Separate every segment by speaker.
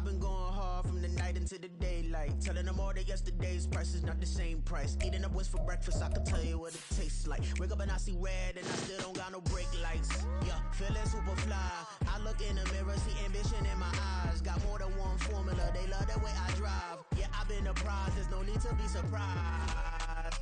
Speaker 1: been going hard from the night into the daylight. Telling them all that yesterday's price is not the same price. Eating up wings for breakfast, I can tell you what it tastes like. Wake up and I see red and I still don't got no brake lights. Yeah, feeling super fly. I look in the mirror, see ambition in my eyes. Got more than one formula, they love the way I drive. Yeah, I've been apprised, there's no need to be surprised.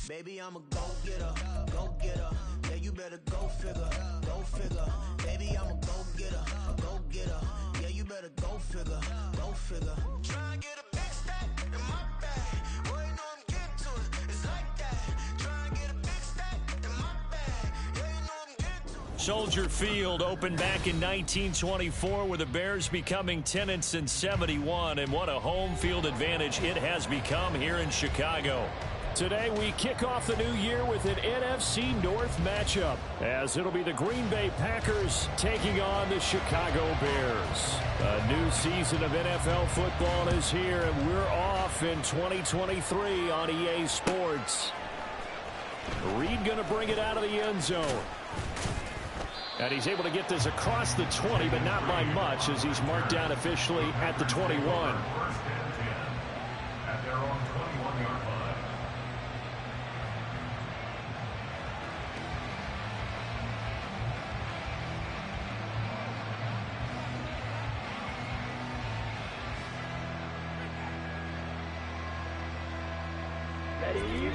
Speaker 1: Baby, I'm a go-getter, go-getter. Yeah, you better go figure, go figure. Baby, I'm a go-getter, go-getter. Yeah, you better go figure, go figure. Try and get a big stack in my bag. Boy, you know I'm getting to it, it's like that. Try and get a big stack in my bag. Yeah, you know I'm getting to it.
Speaker 2: Soldier Field opened back in 1924 with the Bears becoming tenants in 71. And what a home field advantage it has become here in Chicago. Today, we kick off the new year with an NFC North matchup, as it'll be the Green Bay Packers taking on the Chicago Bears. A new season of NFL football is here, and we're off in 2023 on EA Sports. Reed going to bring it out of the end zone. And he's able to get this across the 20, but not by much, as he's marked down officially at the 21.
Speaker 3: At their own 21-yard line.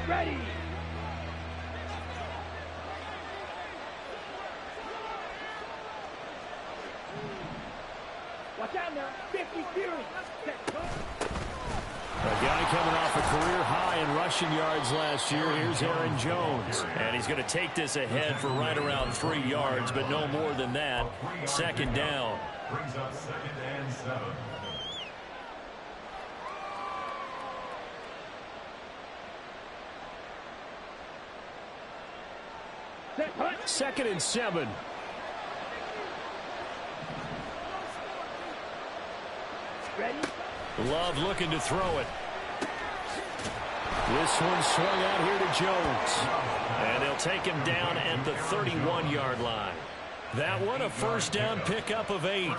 Speaker 4: Ready. Watch out now. 50 Fury.
Speaker 2: A guy coming off a career high in rushing yards last year. Here's Aaron Jones. And he's going to take this ahead for right around 3 yards, but no more than that. Second down.
Speaker 3: Brings up 2nd and 7.
Speaker 2: Second and 7.
Speaker 4: Ready?
Speaker 2: Love looking to throw it. This one swung out here to Jones. And they'll take him down at the 31-yard line. That one a first down pickup of 8.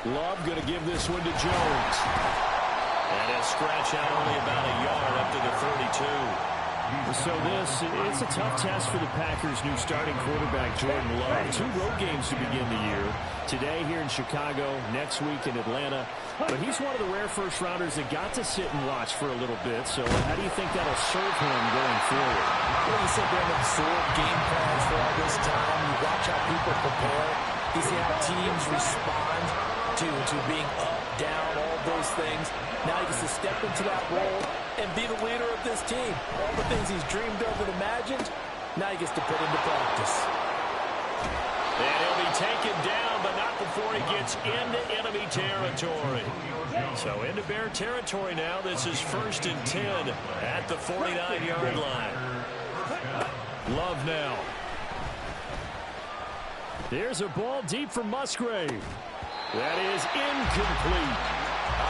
Speaker 2: Love going to give this one to Jones. And he'll scratch out only about a yard up to the 32. So it's a tough test for the Packers' new starting quarterback, Jordan Love. 2 road games to begin the year. Today here in Chicago, next week in Atlanta. But he's one of the rare first-rounders that got to sit and watch for a little bit. So how do you think that'll serve him going forward?
Speaker 5: Well, you sit there and absorb game plans for all this time. You watch how people prepare. You see how teams respond to being up, down, all those things. Now he gets to step into that role and be the leader of this team. All the things he's dreamed of and imagined, now he gets to put into practice.
Speaker 2: And he'll be taken down, but not before he gets into enemy territory. So into Bear territory now. This is 1st and 10 at the 49-yard line. Love now. There's a ball deep for Musgrave. That is incomplete.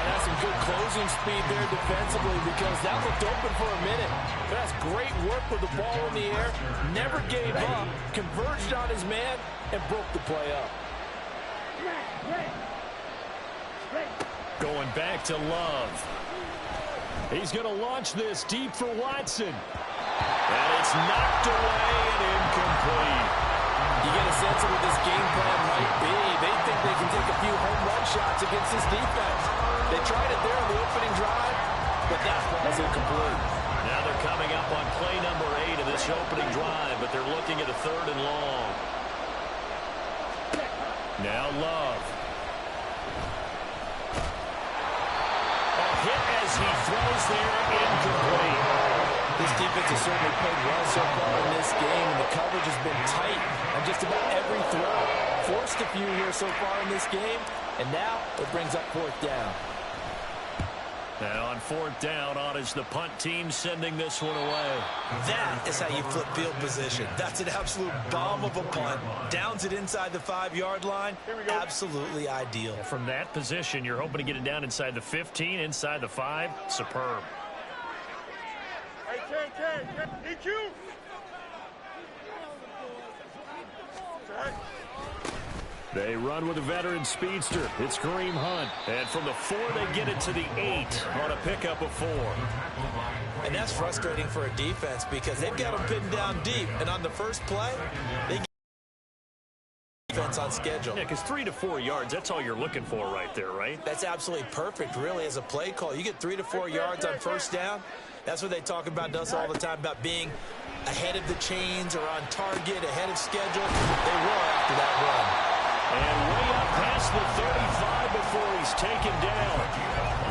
Speaker 5: That's some good closing speed there defensively, because that looked open for a minute. But that's great work with the ball in the air. Never gave up, converged on his man, and broke the play up.
Speaker 2: Going back to Love. He's going to launch this deep for Watson. And it's knocked away and incomplete.
Speaker 5: You get a sense of what this game plan might be. They think they can take a few home run shots against this defense. They tried it there on the opening drive, but that ball's incomplete.
Speaker 2: Now they're coming up on play number 8 of this opening drive, but they're looking at a 3rd and long. Now Love. A hit as he throws there, incomplete.
Speaker 5: This defense has certainly played well so far in this game, and the coverage has been tight on just about every throw. Forced a few here so far in this game, and now it brings up 4th down.
Speaker 2: And on 4th down, on is the punt team sending this one away.
Speaker 6: That is how you flip field position. That's an absolute bomb of a punt. Downs it inside the 5-yard line. Absolutely ideal.
Speaker 2: From that position, you're hoping to get it down inside the 15, inside the 5. Superb. They run with a veteran speedster. It's Kareem Hunt. And from the 4, they get it to the 8 on a pickup of 4.
Speaker 6: And that's frustrating for a defense because they've got them pinned down deep. And on the first play, they get defense on schedule.
Speaker 2: Yeah, because 3 to 4 yards, that's all you're looking for right there, right?
Speaker 6: That's absolutely perfect, really, as a play call. You get 3 to 4 yards on first down. That's what they talk about to us all the time, about being ahead of the chains or on target, ahead of schedule. They roar after that run.
Speaker 2: And way up past the 35 before he's taken down.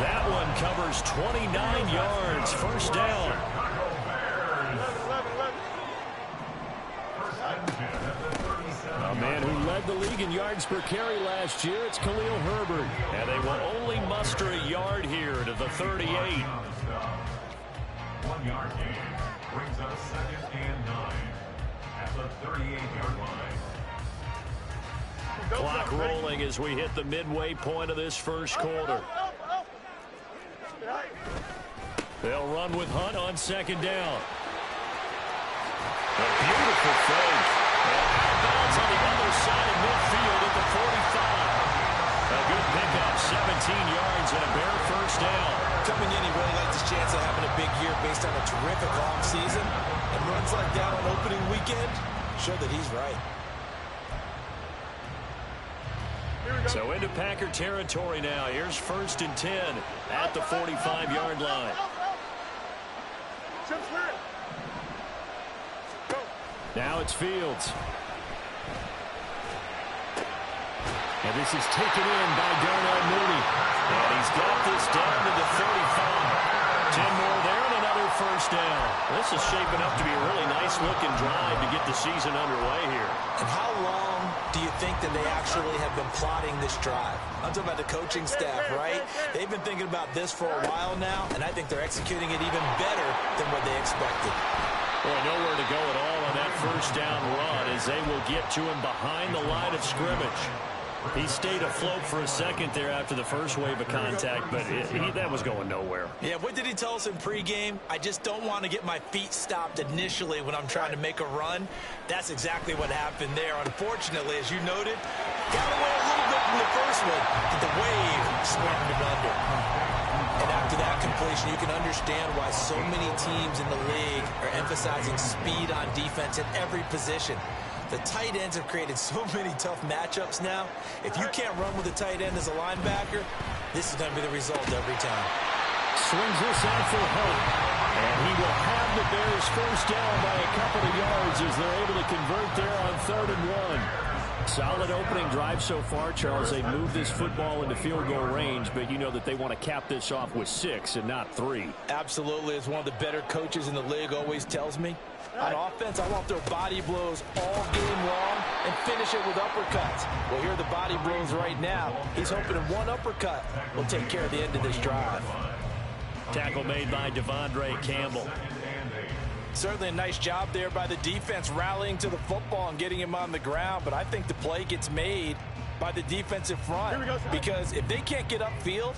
Speaker 2: That one covers 29 yards. First down. A man who led the league in yards per carry last year, it's Khalil Herbert. And they will only muster a yard here to the 38.
Speaker 3: 1 yard gain brings up 2nd and 9 at the 38-yard line.
Speaker 2: Clock rolling as we hit the midway point of this first quarter. They'll run with Hunt on 2nd down. A beautiful fake. And out of bounds on the other side of midfield at the 45. A good pickup, 17 yards and a Bear first down.
Speaker 6: Coming in, he really liked his chance of having a big year based on a terrific offseason. And runs like that on opening weekend show that he's right.
Speaker 2: So into Packer territory now. Here's 1st and 10 at the 45-yard line. Now it's Fields. And this is taken in by Darnell Mooney. And he's got this down to the 35. 10 more there and another first down. This is shaping up to be a really nice-looking drive to get the season underway here.
Speaker 6: And how long do you think that they actually have been plotting this drive? I'm talking about the coaching staff, right? They've been thinking about this for a while now, and I think they're executing it even better than what they expected.
Speaker 2: Boy, nowhere to go at all on that first down run as they will get to him behind the line of scrimmage. He stayed afloat for a second there after the first wave of contact, but that was going nowhere.
Speaker 6: Yeah, what did he tell us in pregame? I just don't want to get my feet stopped initially when I'm trying to make a run. That's exactly what happened there. Unfortunately, as you noted, got away a little bit from the first one, but the wave swarmed him under. And after that completion, you can understand why so many teams in the league are emphasizing speed on defense at every position. The tight ends have created so many tough matchups now. If you can't run with a tight end as a linebacker, this is going to be the result every time.
Speaker 2: Swings this out for Hunt. And he will have the Bears first down by a couple of yards as they're able to convert there on 3rd and 1. Solid opening drive so far, Charles. They moved this football into field goal range, but you know that they want to cap this off with 6 and not 3.
Speaker 6: Absolutely. As one of the better coaches in the league always tells me, on offense, I want their body blows all game long and finish it with uppercuts. Well, here are the body blows right now. He's hoping one uppercut will take care of the end of this drive.
Speaker 2: Tackle made by Devondre Campbell.
Speaker 6: Certainly a nice job there by the defense rallying to the football and getting him on the ground, but I think the play gets made by the defensive front because if they can't get upfield,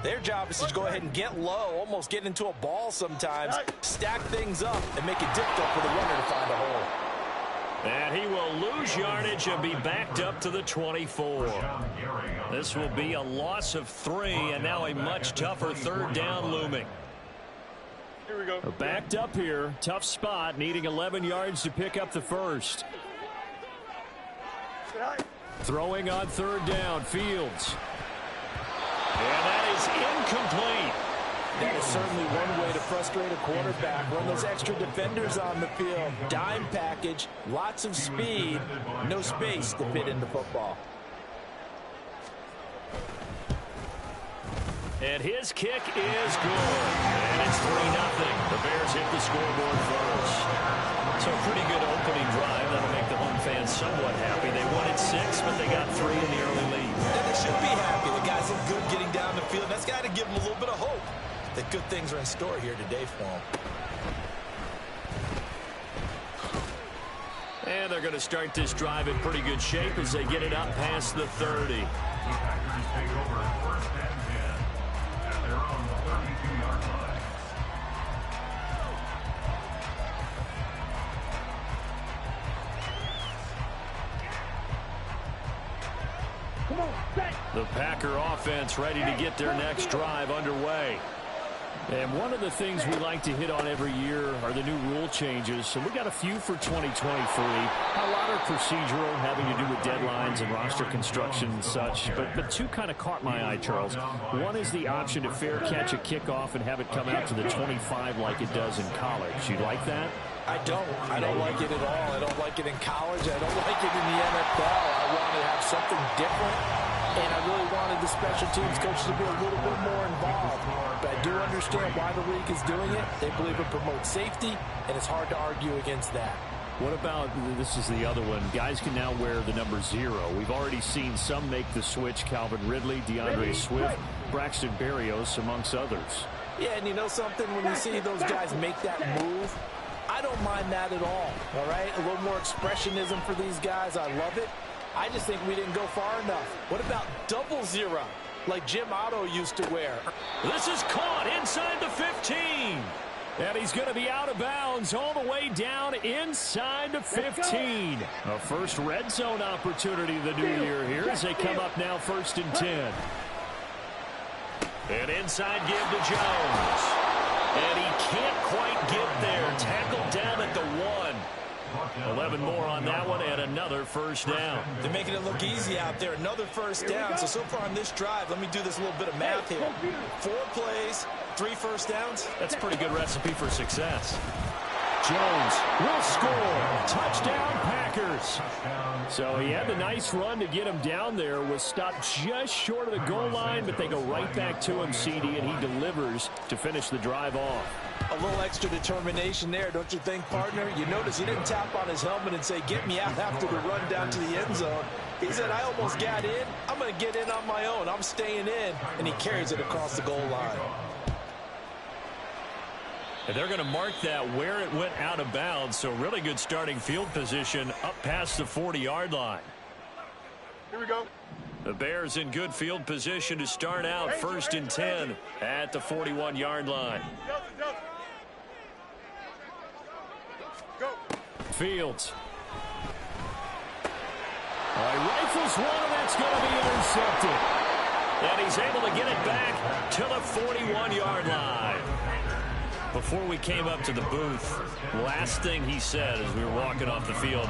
Speaker 6: their job is to go ahead and get low, almost get into a ball sometimes, stack things up, and make it difficult for the runner to find a hole.
Speaker 2: And he will lose yardage and be backed up to the 24. This will be a loss of 3, and now a much tougher 3rd down looming.
Speaker 7: Here we go.
Speaker 2: Backed up here, tough spot, needing 11 yards to pick up the first. Throwing on 3rd down, Fields. And that is incomplete.
Speaker 6: That is certainly one way to frustrate a quarterback. Run those extra defenders on the field. Dime package, lots of speed, no space to fit into football.
Speaker 2: And his kick is good. And it's 3-0. The Bears hit the scoreboard first. So a pretty good opening drive. That'll make the home fans somewhat happy. They wanted 6, but they got 3 in the early lead.
Speaker 6: And they should be happy. The guys look good getting down the field. That's got to give them a little bit of hope that good things are in store here today for them.
Speaker 2: And they're going to start this drive in pretty good shape as they get it up past the 30.
Speaker 3: Take over 1st and 10 at their own 32-yard line.
Speaker 2: The Packer offense ready to get their next drive underway. And one of the things we like to hit on every year are the new rule changes. So we got a few for 2023. A lot are procedural, having to do with deadlines and roster construction and such. But two kind of caught my eye, Charles. One is the option to fair catch a kickoff and have it come out to the 25 like it does in college. You like that?
Speaker 5: I don't like it at all. I don't like it in college. I don't like it in the NFL. I want to have something different, and I really wanted the special teams coaches to be a little bit more involved. But I do understand why the league is doing it. They believe it promotes safety, and it's hard to argue against that.
Speaker 2: What about, this is the other one, guys can now wear the number 0. We've already seen some make the switch, Calvin Ridley, DeAndre Swift, Braxton Berrios, amongst others.
Speaker 5: Yeah, and you know something, when you see those guys make that move, I don't mind that at all right? A little more expressionism for these guys. I love it. I just think we didn't go far enough. What about 00, like Jim Otto used to wear?
Speaker 2: This is caught inside the 15. And he's going to be out of bounds all the way down inside the 15. A first red zone opportunity of the new year here as they come up now 1st and 10. And inside give to Jones. And he can't quite get there. Tackled down at the 1. 11 more on that one and another first down.
Speaker 6: They're making it look easy out there. Another first down. So far on this drive, let me do this little bit of math here. 4 plays, 3 first downs.
Speaker 2: That's a pretty good recipe for success. Jones will score. Touchdown, Packers. So he had the nice run to get him down there. Was stopped just short of the goal line, but they go right back to him, CD, and he delivers to finish the drive off.
Speaker 6: A little extra determination there, don't you think, partner? You notice he didn't tap on his helmet and say, get me out after the run down to the end zone. He said, I almost got in. I'm going to get in on my own. I'm staying in. And he carries it across the goal line.
Speaker 2: And they're going to mark that where it went out of bounds. So really good starting field position up past the 40-yard line.
Speaker 7: Here we go.
Speaker 2: The Bears in good field position to start out 1st and 10 at the 41-yard line.
Speaker 7: Go.
Speaker 2: Fields. All right, rifles one, and that's going to be intercepted. And he's able to get it back to the 41-yard line. Before we came up to the booth, last thing he said as we were walking off the field,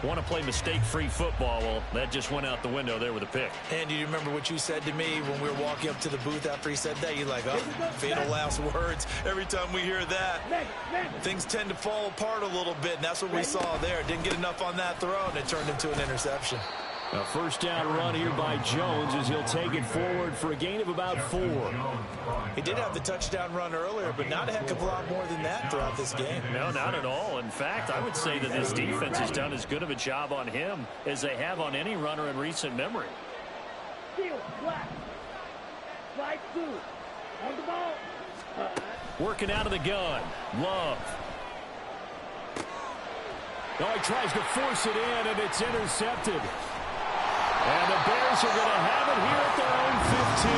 Speaker 2: want to play mistake-free football. Well, that just went out the window there with a pick.
Speaker 6: And do you remember what you said to me when we were walking up to the booth after he said that? You're like, oh, fatal last words. Every time we hear that, things tend to fall apart a little bit, and that's what we saw there. Didn't get enough on that throw, and it turned into an interception.
Speaker 2: A first down run here by Jones as he'll take it forward for a gain of about 4.
Speaker 6: He did have the touchdown run earlier, but not a heck of a lot more than that throughout this game.
Speaker 2: No, not at all. In fact, I would say that this defense has done as good of a job on him as they have on any runner in recent memory.
Speaker 4: Field, flat. Slide 2. On the ball.
Speaker 2: Working out of the gun. Love. Oh, he tries to force it in, and it's intercepted. And the Bears are going to have it here at their own 15.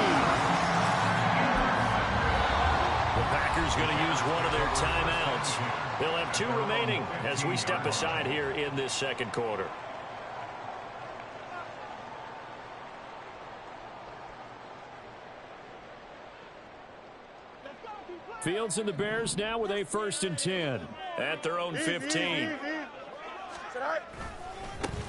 Speaker 2: The Packers going to use one of their timeouts. They'll have 2 remaining as we step aside here in this second quarter. Fields and the Bears now with a 1st and 10 at their own 15.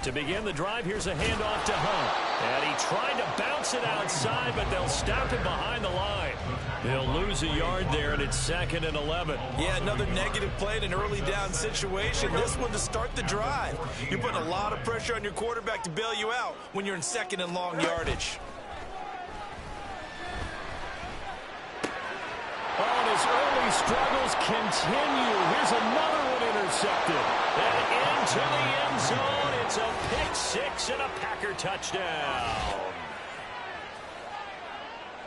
Speaker 2: To begin the drive, here's a handoff to Hunt. And he tried to bounce it outside, but they'll stop him behind the line. They'll lose a yard there, and it's 2nd and 11.
Speaker 6: Yeah, another negative play in an early down situation. This one to start the drive. You're putting a lot of pressure on your quarterback to bail you out when you're in 2nd and long yardage.
Speaker 2: Oh, and his early struggles continue. Here's another one intercepted. And into the end zone. It's a pick 6 and a Packer touchdown.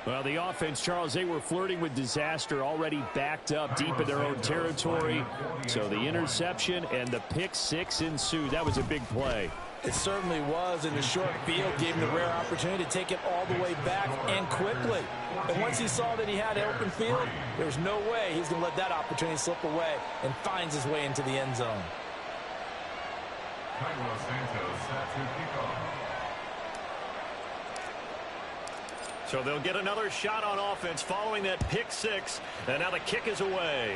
Speaker 2: Well, the offense, Charles, they were flirting with disaster, already backed up deep in their own territory. So the interception and the pick 6 ensued. That was a big play.
Speaker 5: It certainly was, and the short field gave him the rare opportunity to take it all the way back and quickly. And once he saw that he had open field, there's no way he's going to let that opportunity slip away, and finds his way into the end zone.
Speaker 3: Carlos Santos set to kick off.
Speaker 2: So they'll get another shot on offense following that pick six. And now the kick is away.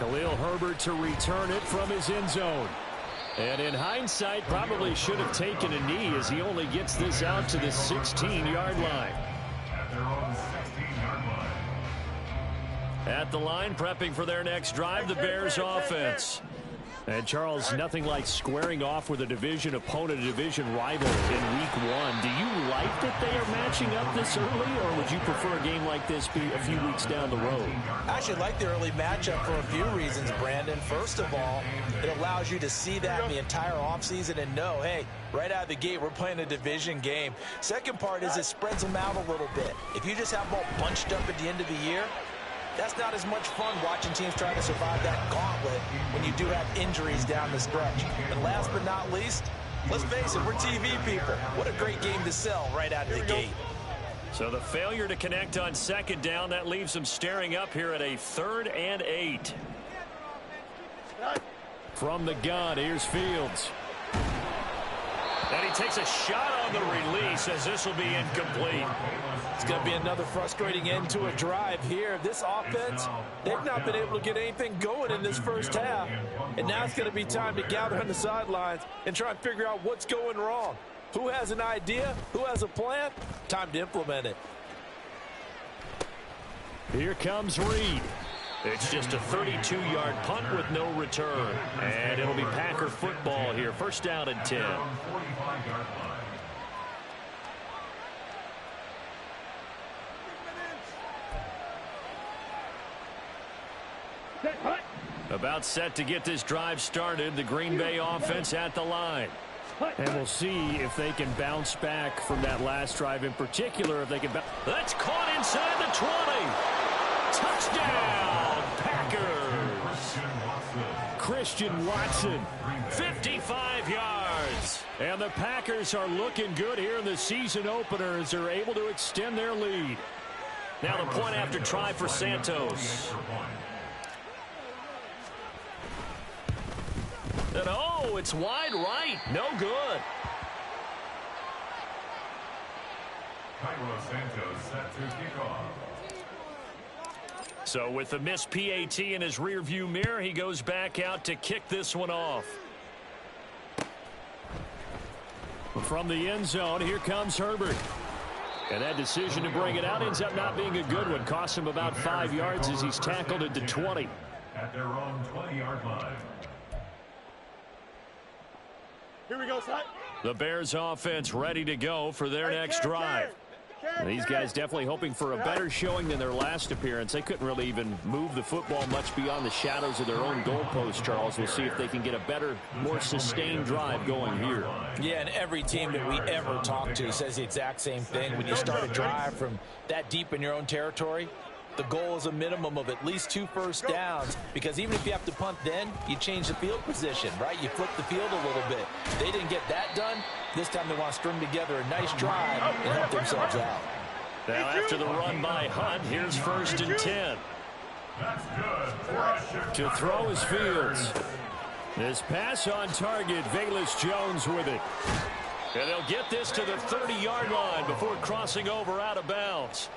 Speaker 2: Khalil Herbert to return it from his end zone. And in hindsight, probably should have taken a knee as he only gets this out to the 16-yard line.
Speaker 3: At their own 16-yard line.
Speaker 2: At the line, prepping for their next drive, the Bears offense. And, Charles, nothing like squaring off with a division opponent, a division rival in Week 1. Do you like that they are matching up this early, or would you prefer a game like this be a few weeks down the road?
Speaker 6: I actually like the early matchup for a few reasons, Brandon. First of all, it allows you to see that the entire offseason and know, hey, right out of the gate, we're playing a division game. Second part is it spreads them out a little bit. If you just have them all bunched up at the end of the year, that's not as much fun watching teams try to survive that gauntlet when you do have injuries down the stretch. And last but not least, let's face it, we're TV people. What a great game to sell right out of the gate.
Speaker 2: So the failure to connect on second down, that leaves them staring up here at a 3rd and 8. From the gun, here's Fields. And he takes a shot on the release as this will be incomplete.
Speaker 5: It's going to be another frustrating end to a drive here. This offense, they've not been able to get anything going in this first half. And now it's going to be time to gather on the sidelines and try and figure out what's going wrong. Who has an idea? Who has a plan? Time to implement it.
Speaker 2: Here comes Reed. It's just a 32-yard punt with no return. And it'll be Packer football here. First down and 10.
Speaker 3: 45-yard line.
Speaker 2: About set to get this drive started. The Green Bay offense at the line. And we'll see if they can bounce back from that last drive in particular. If they can. That's caught inside the 20. Touchdown, Packers. Christian Watson, 55 yards. And the Packers are looking good here in the season opener as they're able to extend their lead. Now the point after try for Santos. And oh, it's wide right. No good.
Speaker 3: Cairo Santos set to kick off.
Speaker 2: So with the missed PAT in his rearview mirror, he goes back out to kick this one off. From the end zone, here comes Herbert. And that decision to bring it out ends up not being a good one. Costs him about 5 yards as he's tackled it to 20.
Speaker 3: At their own 20-yard line.
Speaker 7: Here we go, Sly.
Speaker 2: The Bears offense ready to go for their next drive. And these guys definitely hoping for a better showing than their last appearance. They couldn't really even move the football much beyond the shadows of their own goalpost, Charles. We'll see if they can get a better, more sustained drive going here.
Speaker 5: Yeah, and every team that we ever talk to says the exact same thing. When you start a drive from that deep in your own territory, the goal is a minimum of at least 2 first downs, because even if you have to punt then, you change the field position, right? You flip the field a little bit. They didn't get that done. This time they want to string together a nice drive and help themselves out.
Speaker 2: Now after the run by Hunt, here's 1st and 10.
Speaker 3: That's good.
Speaker 2: To throw is Fields. This pass on target, Velus Jones with it. And they'll get this to the 30-yard line before crossing over out of bounds.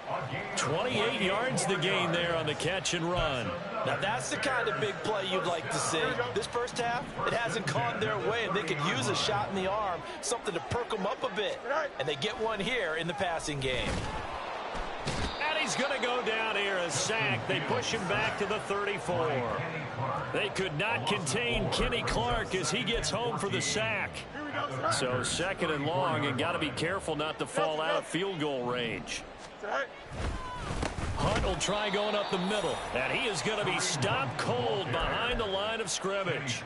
Speaker 2: 28 yards the gain there on the catch and run.
Speaker 5: Now that's the kind of big play you'd like to see. This first half, it hasn't gone their way, and they could use a shot in the arm, something to perk them up a bit. And they get one here in the passing game.
Speaker 2: And he's going to go down here, a sack. They push him back to the 34. They could not contain Kenny Clark as he gets home for the sack. So 2nd and long, and got to be careful not to fall out of field goal range. Hunt will try going up the middle, and he is going to be stopped cold behind the line of scrimmage.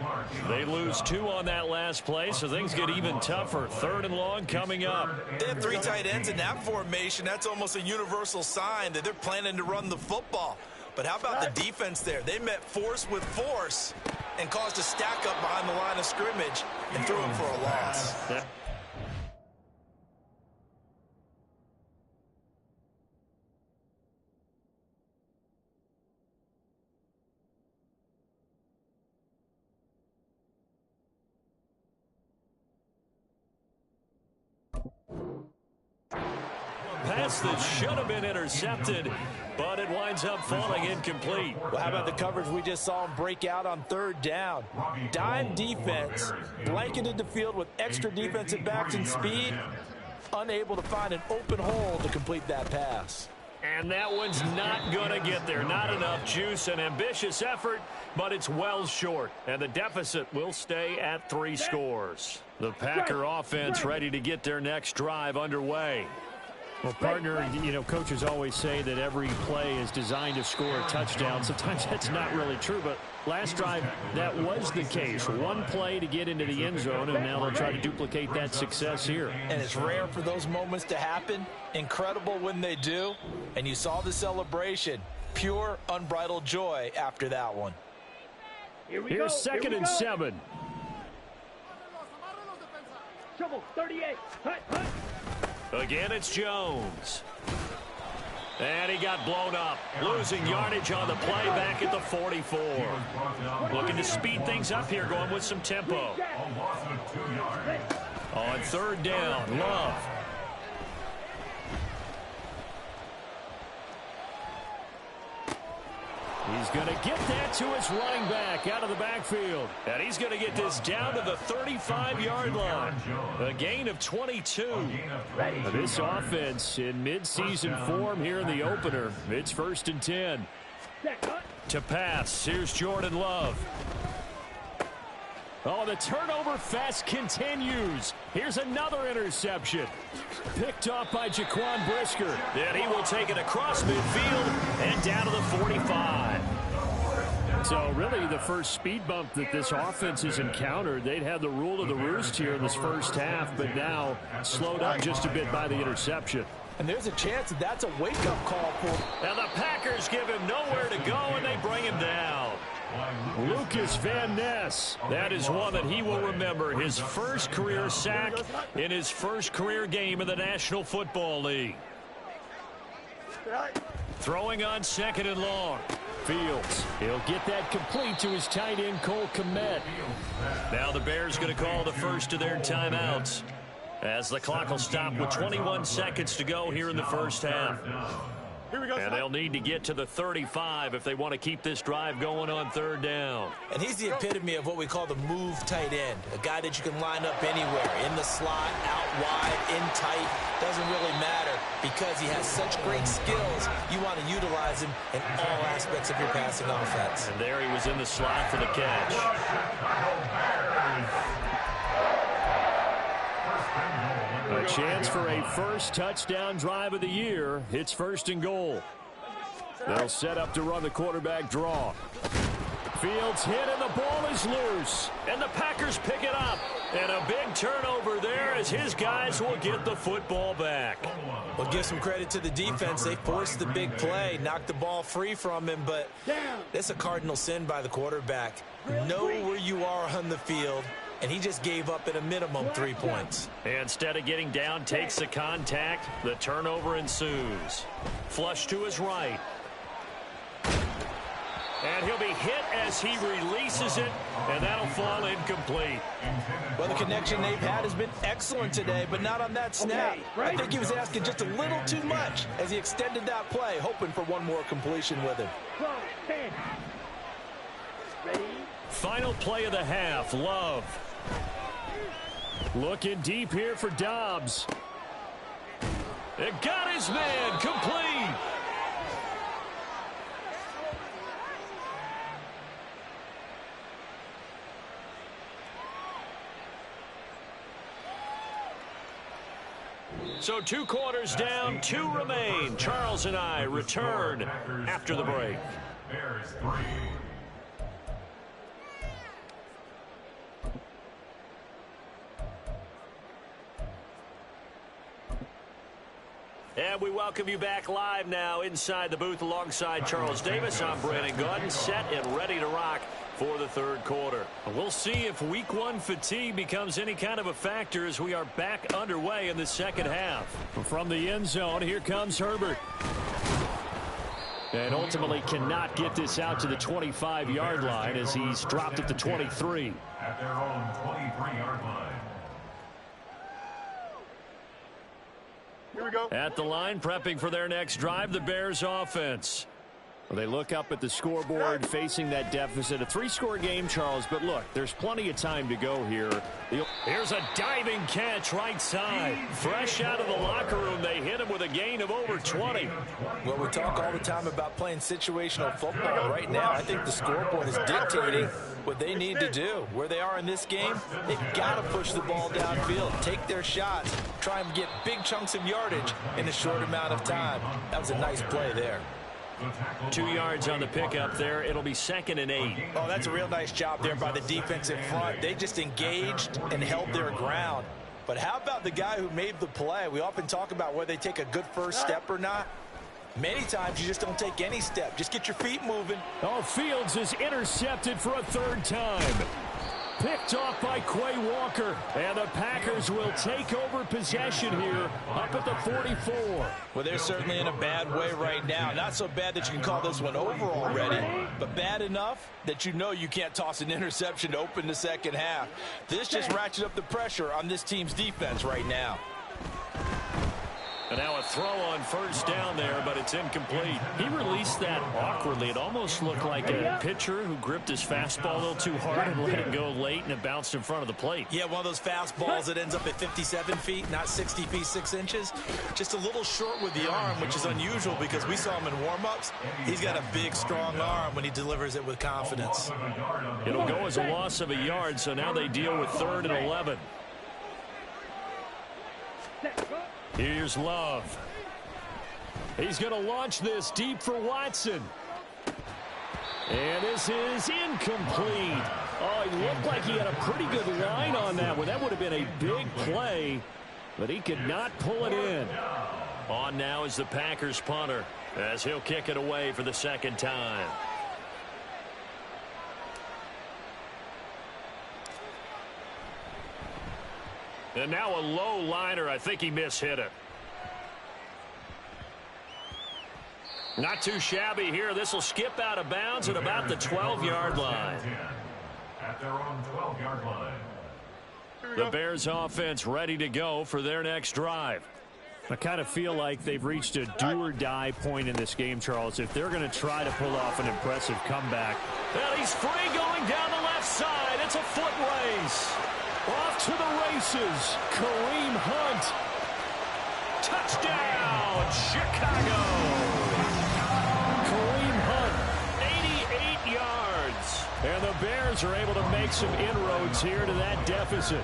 Speaker 2: They lose 2 on that last play, so things get even tougher. 3rd and long coming up.
Speaker 6: They have 3 tight ends in that formation. That's almost a universal sign that they're planning to run the football. But how about the defense there? They met force with force and caused a stack up behind the line of scrimmage and threw him for a loss.
Speaker 2: Yeah. pass that should have been intercepted, but it winds up falling incomplete.
Speaker 5: Well, how about the coverage we just saw him break out on third down? Dime defense, blanketed the field with extra defensive backs and speed, unable to find an open hole to complete that pass.
Speaker 2: And that one's not going to get there. Not enough juice. An ambitious effort, but it's well short. And the deficit will stay at 3 scores. The Packer offense ready to get their next drive underway.
Speaker 8: Well, partner, you know, coaches always say that every play is designed to score a touchdown. Sometimes that's not really true, but last drive, that was the case. One play to get into the end zone, and now they'll try to duplicate that success here.
Speaker 5: And it's rare for those moments to happen. Incredible when they do. And you saw the celebration. Pure, unbridled joy after that one.
Speaker 2: Here's second and 7.
Speaker 4: Trouble, 38. Hut.
Speaker 2: Again, it's Jones. And he got blown up. Losing yardage on the play back at the 44. Looking to speed things up here, going with some tempo. On third down, Love. He's going to get that to his running back out of the backfield. And he's going to get this down to the 35-yard line. A gain of 22. This offense in midseason form here in the opener. It's 1st and 10. To pass, here's Jordan Love. Oh, the turnover fest continues. Here's another interception. Picked off by Jaquan Brisker. And he will take it across midfield and down to the 45. So really the first speed bump that this offense has encountered. They'd had the rule of the roost here in this first half, but now slowed up just a bit by the interception.
Speaker 5: And there's a chance that that's a wake-up call for.
Speaker 2: Now the Packers give him nowhere to go, and they bring him down. Lucas Van Ness. That is one that he will remember. His first career sack in his first career game in the National Football League. Throwing on second and long. Fields. He'll get that complete to his tight end, Cole Kmet. Now the Bears going to call the first of their timeouts, as the clock will stop with 21 seconds to go here in the first half.
Speaker 7: Here we go.
Speaker 2: And they'll need to get to the 35 if they want to keep this drive going on third down.
Speaker 5: And he's the epitome of what we call the move tight end. A guy that you can line up anywhere. In the slot, out wide, in tight. Doesn't really matter because he has such great skills. You want to utilize him in all aspects of your passing offense.
Speaker 2: And there he was in the slot for the catch. A chance for a first touchdown drive of the year. It's 1st and goal. They'll set up to run the quarterback draw. Fields hit and the ball is loose. And the Packers pick it up. And a big turnover there as his guys will get the football back.
Speaker 5: Well, give some credit to the defense. They forced the big play, knocked the ball free from him, but that's a cardinal sin by the quarterback. Know where you are on the field. And he just gave up at a minimum 3 points.
Speaker 2: Instead of getting down, takes the contact. The turnover ensues. Flush to his right. And he'll be hit as he releases it, and that'll fall incomplete.
Speaker 5: Well, the connection they've had has been excellent today, but not on that snap. I think he was asking just a little too much as he extended that play, hoping for one more completion with him.
Speaker 2: Final play of the half, Love. Looking deep here for Dobbs. It got his man complete. So 2 quarters down, 2 remain. Charles and I return after the break.
Speaker 3: Bears 3.
Speaker 2: And we welcome you back live now inside the booth alongside Charles Davis. I'm Brandon Gaudin, set and ready to rock for the third quarter. We'll see if week 1 fatigue becomes any kind of a factor as we are back underway in the second half. From the end zone, here comes Herbert. And ultimately cannot get this out to the 25-yard line as he's dropped at the 23.
Speaker 3: At their own 23-yard line.
Speaker 7: we go.
Speaker 2: At the line, prepping for their next drive, the Bears offense. Well, they look up at the scoreboard facing that deficit. A 3-score game, Charles, but look, there's plenty of time to go here. Here's a diving catch right side. Fresh out of the locker room, they hit him with a gain of over 20.
Speaker 6: Well, we talk all the time about playing situational football. Right now, I think the scoreboard is dictating what they need to do. Where they are in this game, they've got to push the ball downfield, take their shots, try and get big chunks of yardage in a short amount of time. That was a nice play there.
Speaker 2: 2 yards on the pickup there. It'll be 2nd and 8.
Speaker 6: Oh, that's a real nice job there by the defensive front. They just engaged and held their ground. But how about the guy who made the play? We often talk about whether they take a good first step or not. Many times you just don't take any step. Just get your feet moving.
Speaker 8: Oh, Fields is intercepted for a 3rd time. Picked off by Quay Walker. And the Packers will take over possession here up at the 44.
Speaker 6: Well, they're certainly in a bad way right now. Not so bad that you can call this one over already, but bad enough that you know you can't toss an interception to open the second half. This just ratchets up the pressure on this team's defense right now.
Speaker 2: And now a throw on 1st down there, but it's incomplete. He released that awkwardly. It almost looked like a pitcher who gripped his fastball a little too hard and let it go late, and it bounced in front of the plate.
Speaker 6: Yeah, one of those fastballs that ends up at 57 feet, not 60 feet, 6 inches. Just a little short with the arm, which is unusual because we saw him in warm-ups. He's got a big, strong arm when he delivers it with confidence.
Speaker 2: It'll go as a loss of a yard, so now they deal with 3rd and 11. Here's Love. He's going to launch this deep for Watson. And this is incomplete. Oh, he looked like he had a pretty good line on that one. That would have been a big play, but he could not pull it in. On now is the Packers punter as he'll kick it away for the 2nd time. And now a low liner. I think he mishit it. Not too shabby here. This will skip out of bounds at about the 12-yard line.
Speaker 3: At their own 12-yard line.
Speaker 2: The Bears offense ready to go for their next drive.
Speaker 8: I kind of feel like they've reached a do-or-die point in this game, Charles. If they're going to try to pull off an impressive comeback.
Speaker 2: Well, he's free going down the left side. It's a foot race.
Speaker 8: Off to the races, Kareem Hunt.
Speaker 2: Touchdown, Chicago.
Speaker 8: Kareem Hunt,
Speaker 2: 88 yards.
Speaker 8: And the Bears are able to make some inroads here to that deficit.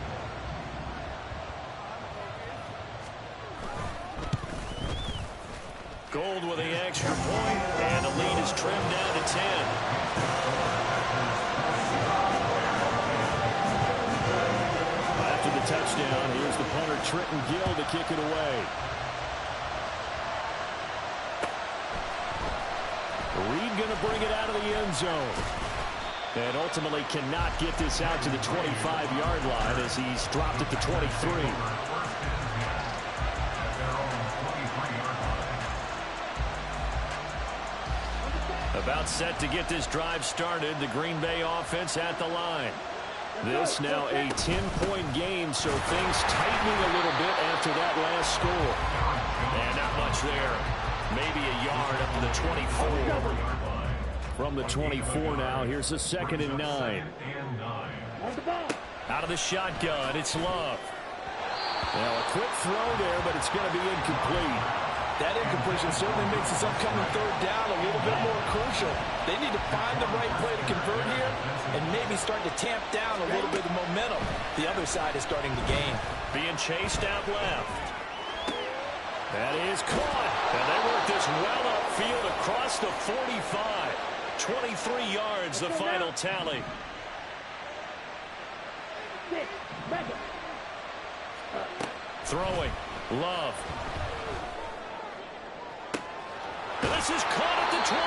Speaker 2: Gold with the extra point, and the lead is trimmed down to 10.
Speaker 8: Touchdown. Here's the punter, Trenton Gill, to kick it away. Reed going to bring it out of the end zone. And ultimately cannot get this out to the 25-yard line as he's dropped at the 23.
Speaker 2: About set to get this drive started. The Green Bay offense at the line.
Speaker 8: This now a 10-point game, so things tightening a little bit after that last score.
Speaker 2: And not much there. Maybe a yard up to the 24.
Speaker 8: From the 24 now, here's a 2nd and 9.
Speaker 2: Out of the shotgun, it's Love.
Speaker 8: Now a quick throw there, but it's going to be incomplete.
Speaker 6: That incompletion certainly makes this upcoming 3rd down a little bit more crucial. They need to find the right play to convert here and maybe start to tamp down a little bit of momentum. The other side is starting to gain.
Speaker 2: Being chased out left. That is caught. And they work this well upfield across the 45. 23 yards, the final tally. Throwing. Love. This is caught at the 20.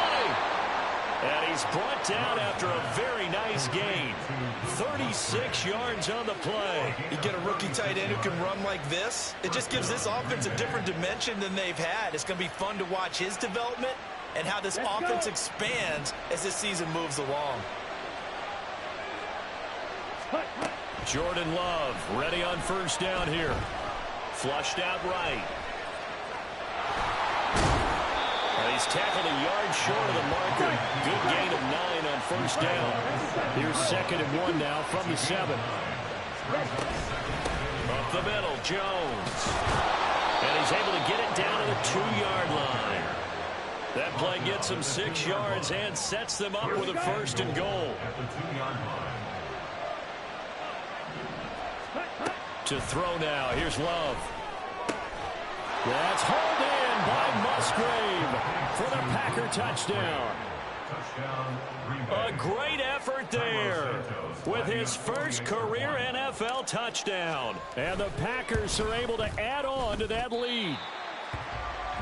Speaker 2: And he's brought down after a very nice gain. 36 yards on the play.
Speaker 6: You get a rookie tight end who can run like this. It just gives this offense a different dimension than they've had. It's going to be fun to watch his development and how this offense expands as this season moves along.
Speaker 2: Jordan Love ready on 1st down here. Flushed out right. he's tackled a yard short of the marker. Good gain of 9 on first down.
Speaker 8: Here's 2nd and 1 now from the 7.
Speaker 2: Up the middle, Jones. And he's able to get it down to the 2-yard line. That play gets him 6 yards and sets them up with a 1st and goal. To throw now. Here's Love. That's hauled in by Musgrave for the Packer touchdown. A great effort there with his first career NFL touchdown. And the Packers are able to add on to that lead.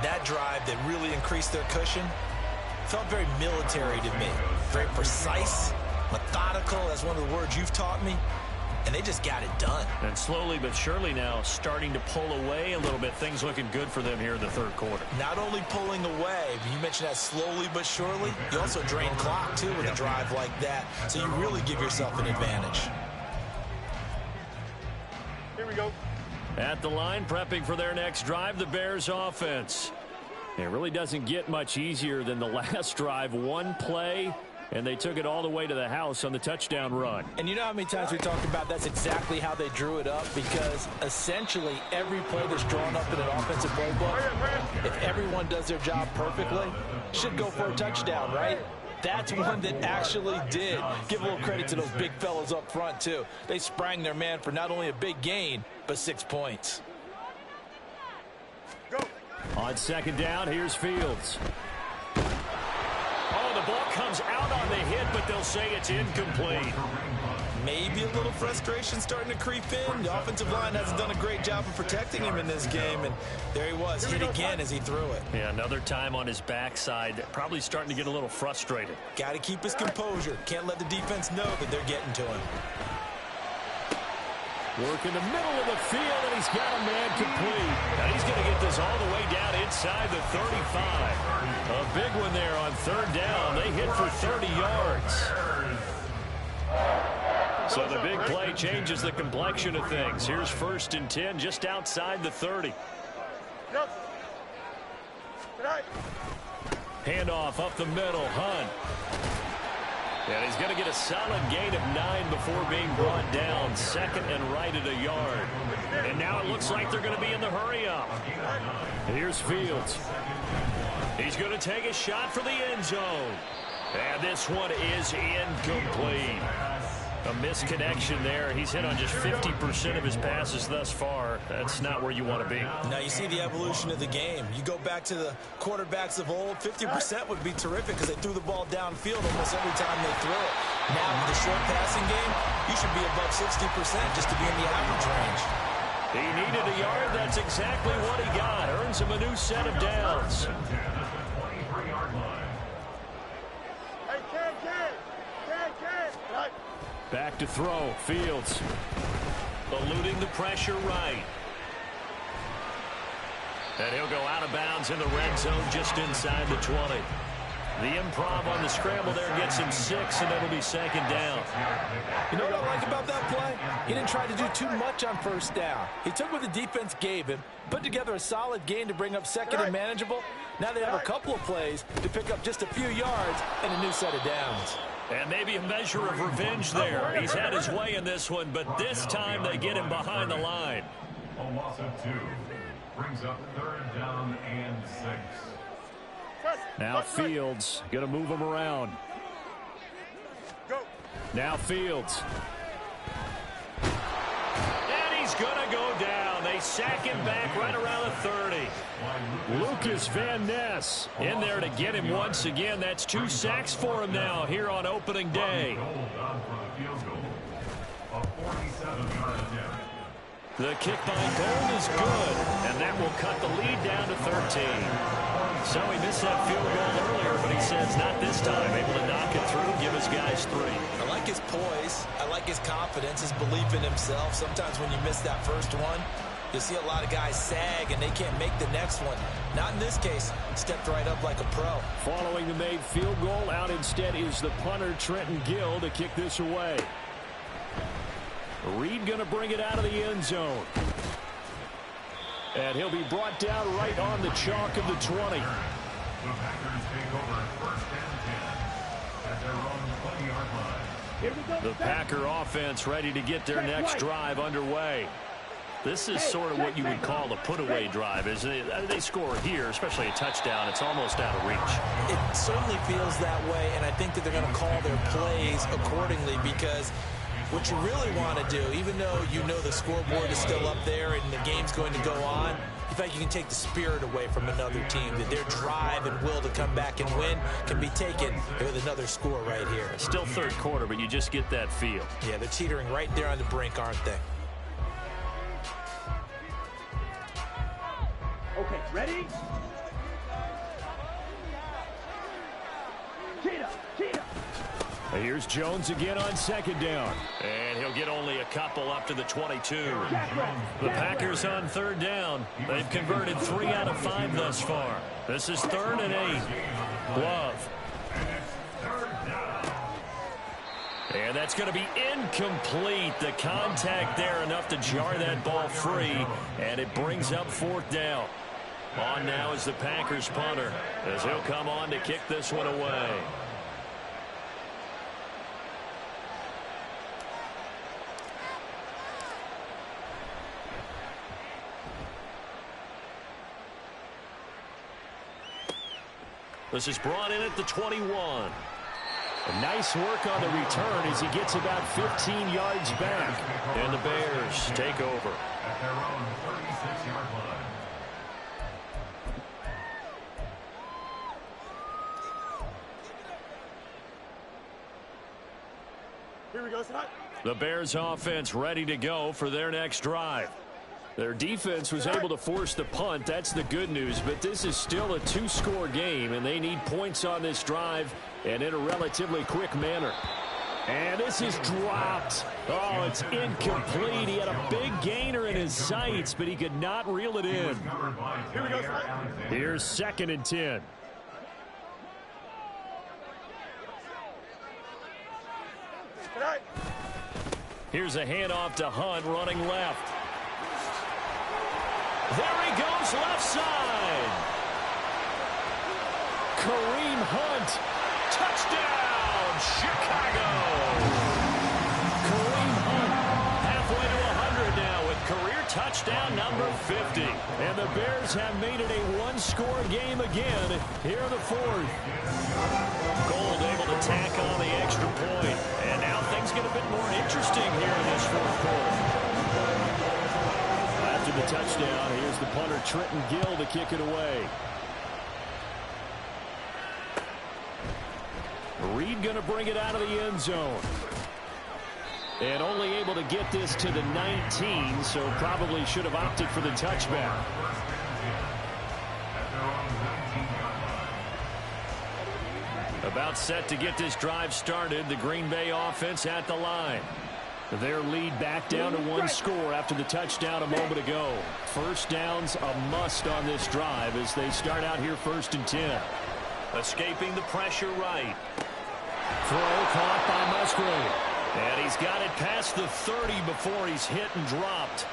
Speaker 6: That drive that really increased their cushion felt very military to me. Very precise, methodical. That's one of the words you've taught me. And they just got it done.
Speaker 2: And slowly but surely now starting to pull away a little bit. Things looking good for them here in the 3rd quarter.
Speaker 6: Not only pulling away, but you mentioned that slowly but surely. You also drain clock, too, with a drive like that. So you really give yourself an advantage.
Speaker 7: Here we go.
Speaker 2: At the line, prepping for their next drive, the Bears offense. It really doesn't get much easier than the last drive. One play, and they took it all the way to the house on the touchdown run.
Speaker 6: And you know how many times we talked about that's exactly how they drew it up? Because essentially every play that's drawn up in an offensive playbook, if everyone does their job perfectly, should go for a touchdown, right? That's one that actually did. Give a little credit to those big fellows up front, too. They sprang their man for not only a big gain, but 6 points.
Speaker 7: Go.
Speaker 2: On 2nd down, here's Fields. Oh, the ball comes out on the hit, but they'll say it's incomplete.
Speaker 6: Maybe a little frustration starting to creep in. The offensive line hasn't done a great job of protecting him in this game, and there he was, hit again as he threw it.
Speaker 2: Yeah, another time on his backside, probably starting to get a little frustrated.
Speaker 6: Got to keep his composure. Can't let the defense know that they're getting to him.
Speaker 2: Work in the middle of the field, and he's got a man complete. Now he's going to get this all the way down inside the 35. A big one there on 3rd down. They hit for 30 yards. So the big play changes the complexion of things. Here's 1st and 10 just outside the 30. Handoff up the middle, Hunt. And he's going to get a solid gain of 9 before being brought down. 2nd and right at a yard. And now it looks like they're going to be in the hurry-up. Here's Fields. He's going to take a shot for the end zone. And this one is incomplete. A misconnection there. He's hit on just 50% of his passes thus far. That's not where you want to be.
Speaker 6: Now you see the evolution of the game. You go back to the quarterbacks of old, 50% would be terrific because they threw the ball downfield almost every time they threw it. Now with the short passing game, you should be above 60% just to be in the average range.
Speaker 2: He needed a yard. That's exactly what he got. Earns him a new set of downs. Back to throw. Fields eluding the pressure right. And he'll go out of bounds in the red zone just inside the 20. The improv on the scramble there gets him 6, and it'll be 2nd down.
Speaker 6: You know what I like about that play? He didn't try to do too much on 1st down. He took what the defense gave him, put together a solid gain to bring up 2nd and manageable. Now they have a couple of plays to pick up just a few yards and a new set of downs.
Speaker 2: And maybe a measure of revenge there. He's had his way in this one, but this time they get him behind the line.
Speaker 3: A loss of 2 brings up 3rd down and 6.
Speaker 2: Now Fields going to move him around. Now Fields. And he's going to go down. They sack him back right around the 30. Lucas Van Ness in there to get him once again. That's 2 sacks for him now here on opening day. The kick by Gold is good, and that will cut the lead down to 13. So he missed that field goal earlier, but he says not this time. Able to knock it through, give his guys 3.
Speaker 6: I like his poise. I like his confidence, his belief in himself. Sometimes when you miss that first one, you see a lot of guys sag and they can't make the next one. Not in this case. Stepped right up like a pro.
Speaker 2: Following the made field goal, out instead is the punter Trenton Gill to kick this away. Reed going to bring it out of the end zone. And he'll be brought down right on the chalk of the 20.
Speaker 3: The Packers take over first and 10 at their own 20-yard line.
Speaker 4: Here we go.
Speaker 2: The Packer offense ready to get their next drive underway. This is sort of what you would call a put-away drive, isn't it? They score here, especially a touchdown. It's almost out of reach.
Speaker 6: It certainly feels that way, and I think that they're going to call their plays accordingly, because what you really want to do, even though you know the scoreboard is still up there and the game's going to go on, in fact, you can take the spirit away from another team, that their drive and will to come back and win can be taken with another score right here.
Speaker 2: Still third quarter, but you just get that feel.
Speaker 6: Yeah, they're teetering right there on the brink, aren't they?
Speaker 4: Okay, ready? Cheetah, cheetah.
Speaker 2: Here's Jones again on second down. And he'll get only a couple up to the 22. The Packers on third down. They've converted 3 out of 5 thus far. This is 3rd and 8. Love. And that's going to be incomplete. The contact there enough to jar that ball free. And it brings up 4th down. On now is the Packers punter, as he'll come on to kick this one away. This is brought in at the 21. A nice work on the return as he gets about 15 yards back. And the Bears take over.
Speaker 3: At their own 36-yard line.
Speaker 7: Here we go, Scott.
Speaker 2: The Bears offense ready to go for their next drive. Their defense was able to force the punt. That's the good news, but this is still a 2-score game, and they need points on this drive and in a relatively quick manner. And this is dropped. Oh, it's incomplete. He had a big gainer in his sights, but he could not reel it in.
Speaker 7: Here we go, Scott.
Speaker 2: Here's 2nd and 10.
Speaker 7: All right.
Speaker 2: Here's a handoff to Hunt running left. There he goes left side. Kareem Hunt. Touchdown, Chicago. Kareem Hunt halfway to 100 now with career touchdown number 50. And the Bears have made it a 1-score game again here in the 4th. Gold able to tack on the extra point. And now things get a bit more interesting here in this 4th quarter. After the touchdown, here's the punter Trenton Gill to kick it away. Reed going to bring it out of the end zone. And only able to get this to the 19, so probably should have opted for the touchback. About set to get this drive started. The Green Bay offense at the line. Their lead back down to 1 score after the touchdown a moment ago. First down's a must on this drive as they start out here 1st and 10. Escaping the pressure right. Throw caught by Musgrave. And he's got it past the 30 before he's hit and dropped.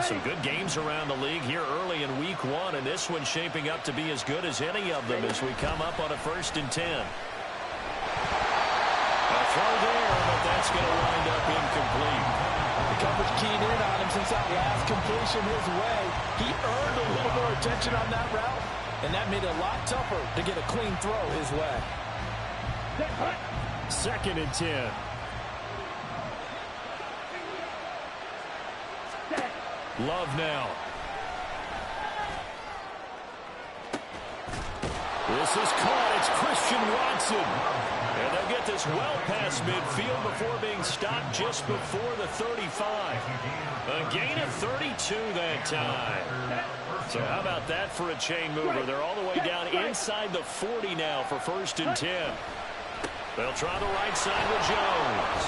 Speaker 2: Some good games around the league here early in week 1, and this one's shaping up to be as good as any of them as we come up on a 1st and 10. A throw there, but that's going to wind up incomplete.
Speaker 5: The coverage keyed in on him since that last completion his way. He earned a little more attention on that route, and that made it a lot tougher to get a clean throw his way.
Speaker 2: 2nd and 10. Love now. This is caught. It's Christian Watson. And they'll get this well past midfield before being stopped just before the 35. A gain of 32 that time. So how about that for a chain mover? They're all the way down inside the 40 now for 1st and 10. They'll try the right side with Jones.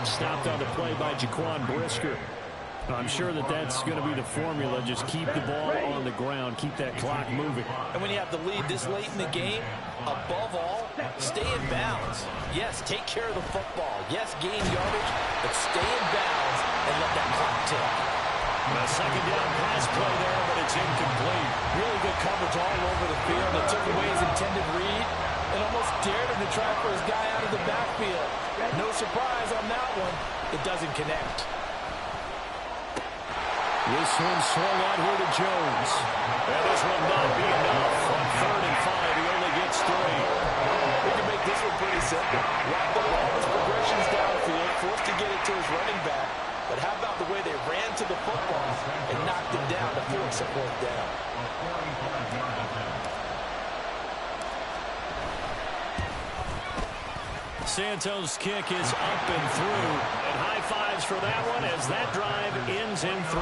Speaker 2: Stopped on the play by Jaquan Brisker. I'm sure that that's going to be the formula. Just keep the ball on the ground. Keep that clock moving.
Speaker 6: And when you have the lead this late in the game, above all, stay in bounds. Yes, take care of the football. Yes, gain yardage, but stay in bounds and let that clock tick.
Speaker 2: A 2nd down pass play there, but it's incomplete.
Speaker 6: Really good coverage all over the field.
Speaker 5: intended read and almost dared him to try for his guy out of the backfield. No surprise on that one. It doesn't connect.
Speaker 2: This one swung out here to Jones. And this will not be enough. On 3rd and 5, he only gets 3.
Speaker 5: We can make this one pretty simple. Lock up all his progressions downfield, forced to get it to his running back. But how about the way they ran to the football and knocked him down to force a 4th down?
Speaker 2: Santos' kick is up and through. And high fives for that one as that drive ends in 3.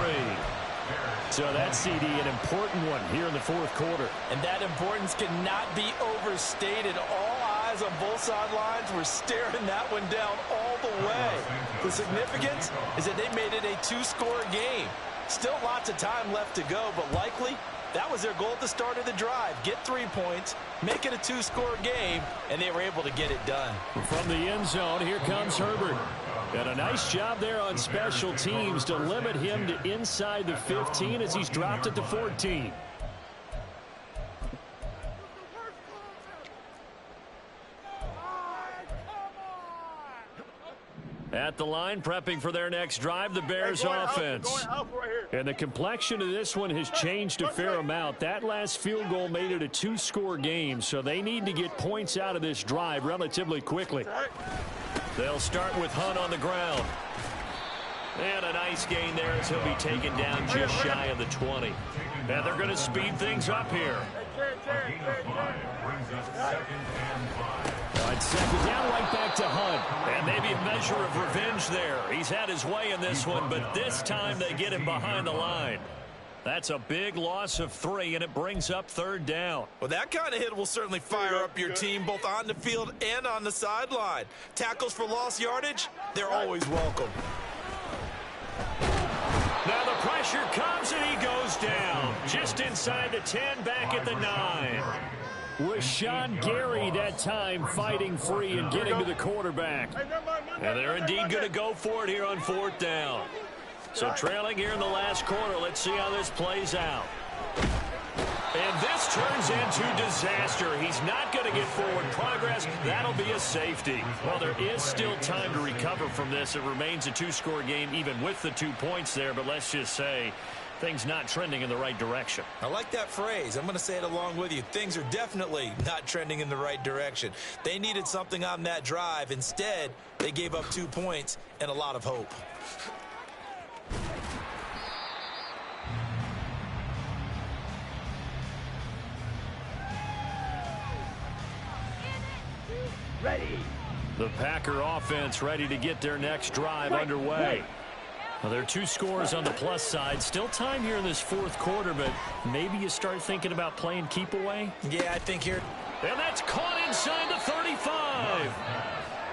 Speaker 2: So that CD, an important one here in the 4th quarter.
Speaker 5: And that importance cannot be overstated. All eyes on both sidelines were staring that one down all the way. The significance is that they made it a 2-score game. Still lots of time left to go, but likely that was their goal at the start of the drive. Get 3 points, make it a 2-score game, and they were able to get it done.
Speaker 2: From the end zone, here comes Herbert. And a nice job there on special teams to limit him to inside the 15 as he's dropped it to 14. At the line, prepping for their next drive, the Bears offense. And the complexion of this one has changed a fair amount. That last field goal made it a 2-score game, so they need to get points out of this drive relatively quickly. They'll start with Hunt on the ground. And a nice gain there as he'll be taken down just shy of the 20. And they're going to speed things up here. On 2nd down, right back to Hunt. And maybe a measure of revenge there. He's had his way in this one, but this time they get him behind the line. That's a big loss of 3, and it brings up 3rd down.
Speaker 6: Well, that kind of hit will certainly fire up your team both on the field and on the sideline. Tackles for lost yardage, they're always welcome.
Speaker 2: Now the pressure comes, and he goes down. Just inside the 10, back at the 9. Rashawn Gary that time fighting free and getting to the quarterback. And they're indeed going to go for it here on 4th down. So trailing here in the last quarter, let's see how this plays out. And this turns into disaster. He's not going to get forward progress. That'll be a safety. Well, there is still time to recover from this. It remains a 2-score game even with the 2 points there, but let's just say things not trending in the right direction.
Speaker 6: I like that phrase. I'm going to say it along with you. Things are definitely not trending in the right direction. They needed something on that drive. Instead, they gave up 2 points and a lot of hope.
Speaker 4: Ready.
Speaker 2: The Packer offense ready to get their next drive underway. Well, there are 2 scores on the plus side. Still time here in this 4th quarter, but maybe you start thinking about playing keep away.
Speaker 6: Yeah, I think here.
Speaker 2: And that's caught inside the 35.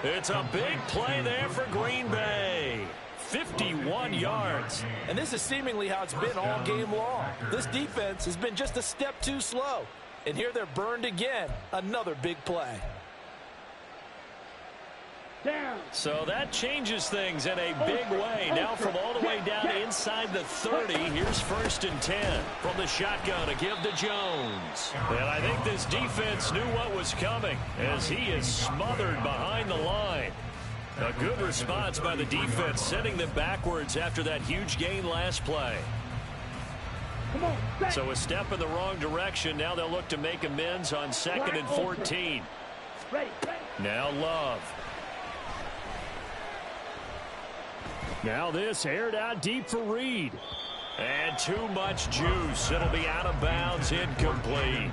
Speaker 2: It's a big play there for Green Bay. 51 yards.
Speaker 5: And this is seemingly how it's been all game long. This defense has been just a step too slow. And here they're burned again. Another big play.
Speaker 4: Down.
Speaker 2: So that changes things in a big way. Now from all the way down inside the 30, here's 1st and 10 from the shotgun to give to Jones. And I think this defense knew what was coming as he is smothered behind the line. A good response by the defense, sending them backwards after that huge gain last play.
Speaker 4: Come on, back.
Speaker 2: So a step in the wrong direction. Now they'll look to make amends on 2nd and 14.
Speaker 4: Ready.
Speaker 2: Now Love. Now this aired out deep for Reed. And too much juice. It'll be out of bounds, incomplete.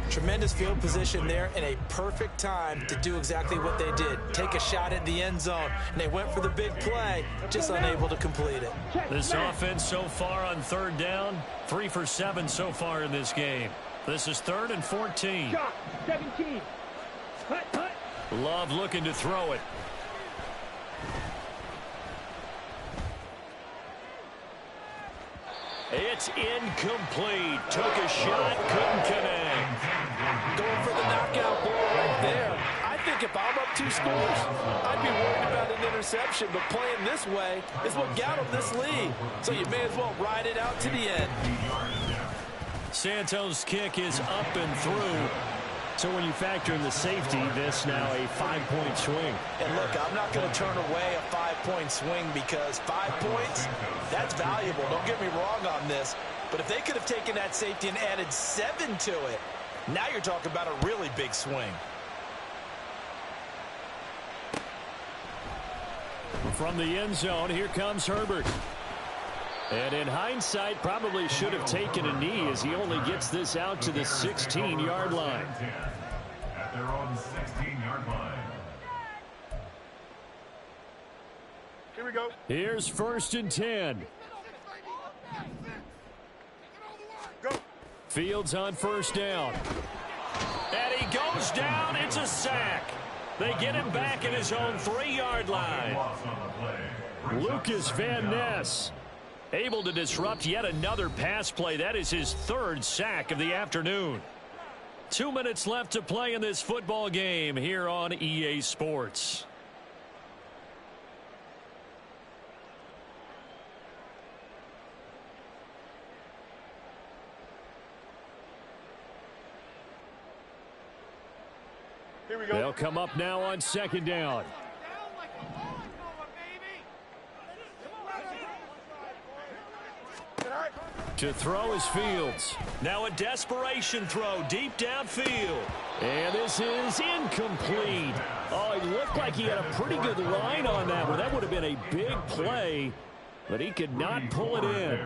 Speaker 6: Tremendous field position there and a perfect time to do exactly what they did. Take a shot at the end zone. And they went for the big play, just unable to complete it.
Speaker 2: This offense so far on 3rd down, 3 for 7 so far in this game. This is 3rd and 14.
Speaker 4: Shot. 17. Hut.
Speaker 2: Love looking to throw it. It's incomplete. Took a shot, couldn't connect.
Speaker 5: Going for the knockout blow right there. I think if I'm up 2 scores, I'd be worried about an interception. But playing this way is what got them this lead. So you may as well ride it out to the end.
Speaker 2: Santos' kick is up and through.
Speaker 8: So when you factor in the safety, this now a 5-point swing.
Speaker 6: And look, I'm not going to turn away a 5-point swing because 5 points, that's valuable. Don't get me wrong on this. But if they could have taken that safety and added 7 to it, now you're talking about a really big swing.
Speaker 8: From the end zone, here comes Herbert. And in hindsight, probably should have taken a knee as he only gets this out to the 16-yard line.
Speaker 3: At their own 16-yard line.
Speaker 7: Here we go.
Speaker 8: Here's 1st and 10.
Speaker 7: Go.
Speaker 8: Fields on 1st down. And he goes down. It's a sack. They get him back at his own 3-yard line. Lucas Van Ness able to disrupt yet another pass play. That is his 3rd sack of the afternoon. 2 minutes left to play in this football game here on EA Sports.
Speaker 7: Here we go.
Speaker 8: They'll come up now on 2nd down. To throw is Fields.
Speaker 2: Now a desperation throw deep downfield.
Speaker 8: And this is incomplete. Oh, it looked like he had a pretty good line on that one. That would have been a big play, but he could not pull it in.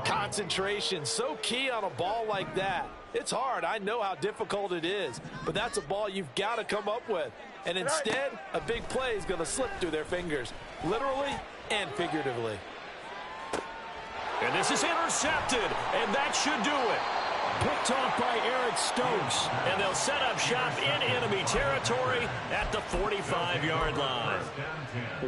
Speaker 5: Concentration, so key on a ball like that. It's hard. I know how difficult it is, but that's a ball you've got to come up with. And instead, a big play is going to slip through their fingers, literally and figuratively.
Speaker 2: And this is intercepted, and that should do it.
Speaker 8: Picked off by Eric Stokes.
Speaker 2: And they'll set up shop in enemy territory at the 45-yard line.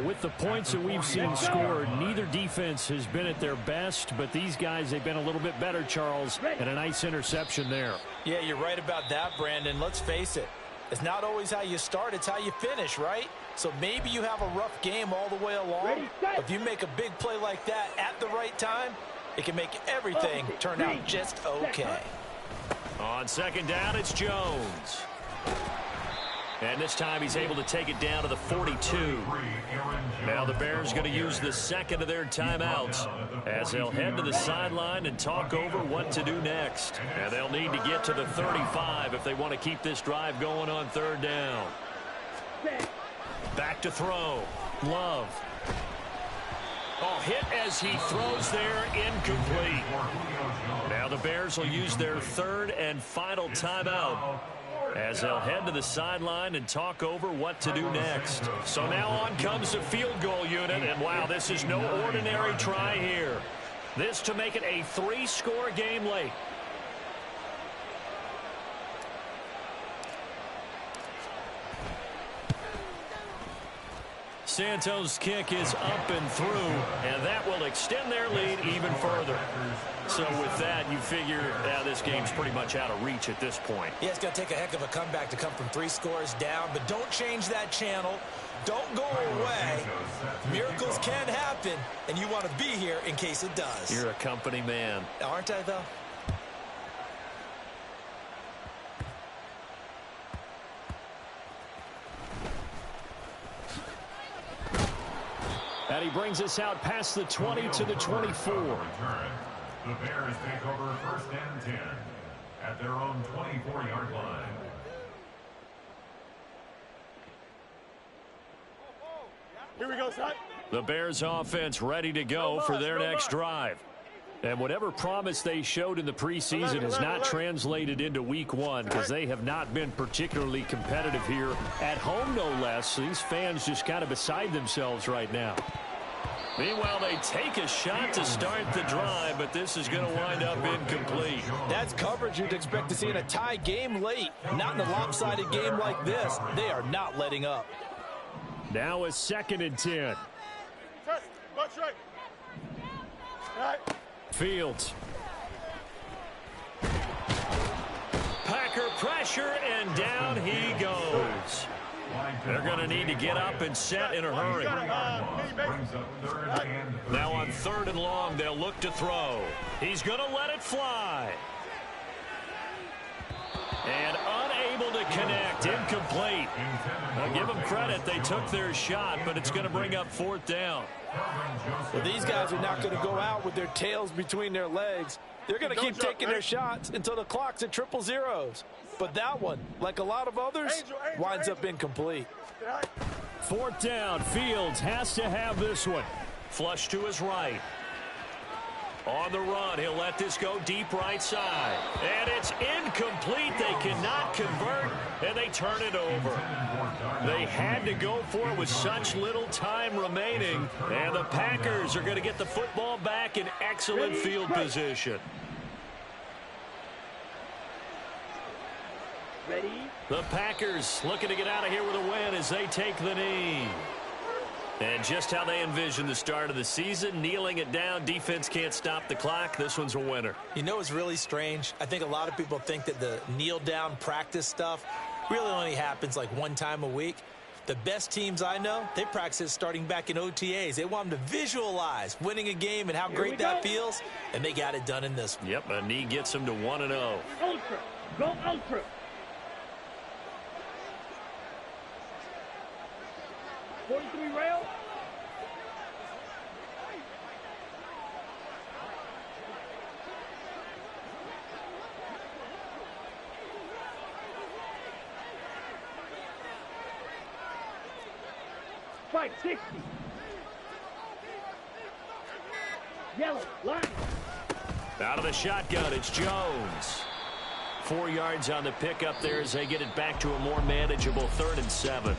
Speaker 8: With the points that we've seen scored, neither defense has been at their best, but these guys, they've been a little bit better, Charles, and a nice interception there.
Speaker 6: Yeah, you're right about that, Brandon. Let's face it. It's not always how you start, it's how you finish, right? So maybe you have a rough game all the way along. If you make a big play like that at the right time, it can make everything turn out just okay.
Speaker 2: On 2nd down, it's Jones. And this time he's able to take it down to the 42. Now the Bears going to use the 2nd of their timeouts as they'll head to the sideline and talk over what to do next. And they'll need to get to the 35 if they want to keep this drive going on 3rd down. Back to throw. Love. Oh, hit as he throws there, incomplete. Now the Bears will use their 3rd and final timeout as they'll head to the sideline and talk over what to do next. So now on comes the field goal unit, and wow, this is no ordinary try here. This to make it a 3-score game late. Santos' kick is up and through, and that will extend their lead even further. So with that, you figure this game's pretty much out of reach at this point.
Speaker 6: Yeah, it's going to take a heck of a comeback to come from 3 scores down, but don't change that channel. Don't go away. Miracles can happen, and you want to be here in case it does.
Speaker 2: You're a company man.
Speaker 6: Aren't I, though?
Speaker 8: And he brings us out past the 20 to the 24.
Speaker 3: The Bears take over 1st and 10 at their own 24-yard line.
Speaker 7: Here we go, son.
Speaker 8: The Bears offense ready to go for their next drive. And whatever promise they showed in the preseason has not translated into week 1 because they have not been particularly competitive here at home, no less. These fans just kind of beside themselves right now.
Speaker 2: Meanwhile, they take a shot to start the drive, but this is going to wind up incomplete.
Speaker 5: That's coverage you'd expect to see in a tie game late. Not in a lopsided game like this. They are not letting up.
Speaker 8: Now a 2nd and 10.
Speaker 7: Test. Watch right. All right.
Speaker 8: Fields.
Speaker 2: Packer pressure, and down he goes. They're going to need to get up and set in a hurry. Now on 3rd and long, they'll look to throw. He's going to let it fly. And unable incomplete. Now, give them credit. They took their shot, but it's going to bring up 4th down.
Speaker 5: Well, these guys are not going to go out with their tails between their legs. They're going to keep taking their shots until the clock's at 000. But that one, like a lot of others, winds up incomplete.
Speaker 2: 4th down. Fields has to have this one. Flush to his right. On the run, he'll let this go deep right side. And it's incomplete. They cannot convert, and they turn it over. They had to go for it with such little time remaining, and the Packers are going to get the football back in excellent field position.
Speaker 4: Ready?
Speaker 2: The Packers looking to get out of here with a win as they take the knee. And just how they envisioned the start of the season, kneeling it down, defense can't stop the clock. This one's a winner.
Speaker 6: You know, it's really strange. I think a lot of people think that the kneel-down practice stuff really only happens like one time a week. The best teams I know, they practice it starting back in OTAs. They want them to visualize winning a game and how great that feels, and they got it done in this one.
Speaker 2: Yep, a knee gets them to 1-0.
Speaker 4: Ultra. Go ultra. .43 rail. Fight 60. Yellow line.
Speaker 2: Out of the shotgun, it's Jones. 4 yards on the pickup there as they get it back to a more manageable 3rd and 7.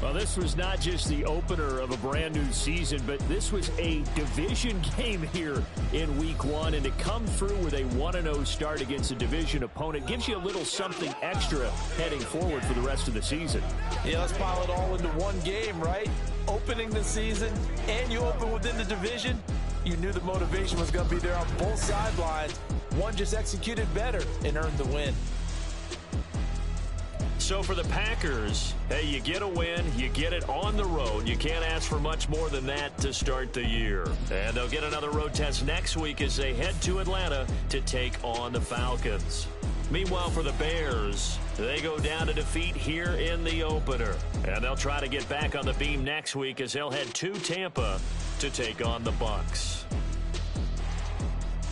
Speaker 8: Well, this was not just the opener of a brand-new season, but this was a division game here in Week 1. And to come through with a 1-0 start against a division opponent gives you a little something extra heading forward for the rest of the season.
Speaker 5: Yeah, let's pile it all into one game, right? Opening the season, and you open within the division. You knew the motivation was going to be there on both sidelines. One just executed better and earned the win.
Speaker 2: So for the Packers, hey, you get a win, you get it on the road. You can't ask for much more than that to start the year. And they'll get another road test next week as they head to Atlanta to take on the Falcons. Meanwhile, for the Bears, they go down to defeat here in the opener. And they'll try to get back on the beam next week as they'll head to Tampa to take on the Bucs.